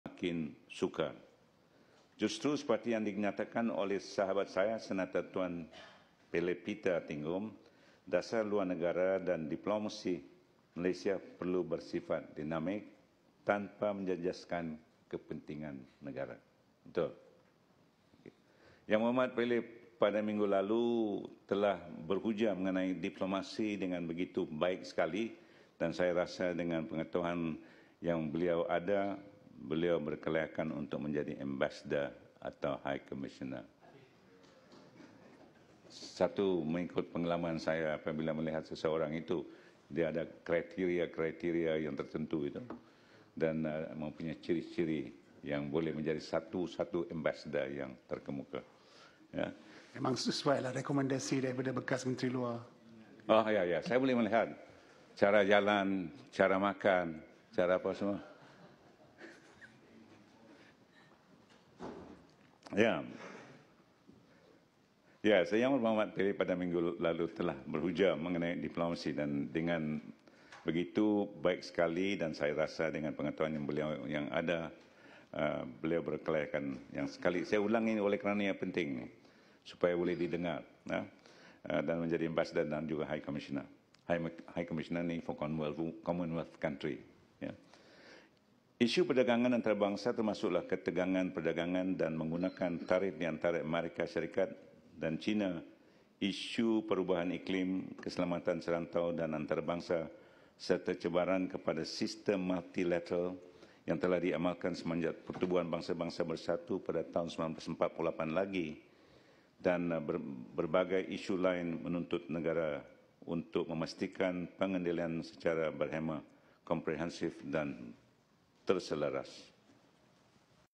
makin sukar. Justru seperti yang dinyatakan oleh sahabat saya, Senator Tuan Pele Peter Tingum, dasar luar negara dan diplomasi Malaysia perlu bersifat dinamik tanpa menjejaskan kepentingan negara. Betul. Yang Muhammad Pele pada minggu lalu telah berhujah mengenai diplomasi dengan begitu baik sekali, dan saya rasa dengan pengetahuan yang beliau ada, beliau berkelayakan untuk menjadi ambassador atau high commissioner. Satu, mengikut pengalaman saya apabila melihat seseorang itu, dia ada kriteria yang tertentu itu, dan mempunyai ciri-ciri yang boleh menjadi satu ambassador yang terkemuka. Ya. Memang sesuai lah rekomendasi daripada bekas Menteri Luar. Oh ya, saya boleh melihat cara jalan, cara makan, cara apa semua. Ya, saya Yang Muhammad Pele pada minggu lalu telah berhujah mengenai diplomasi, dan dengan begitu baik sekali, dan saya rasa dengan pengetahuan yang beliau yang ada, beliau berkelayakan yang sekali. Saya ulangi oleh kerana yang penting supaya boleh didengar, dan menjadi ambassador dan juga high commissioner. High commissioner ni for Commonwealth country. Ya. Isu perdagangan antarabangsa termasuklah ketegangan perdagangan dan menggunakan tarif di antara Amerika Syarikat dan China, isu perubahan iklim, keselamatan serantau dan antarabangsa, serta cabaran kepada sistem multilateral yang telah diamalkan semenjak Pertubuhan Bangsa-Bangsa Bersatu pada tahun 1948 lagi, dan berbagai isu lain menuntut negara untuk memastikan pengendalian secara berhemah, komprehensif dan terselaras.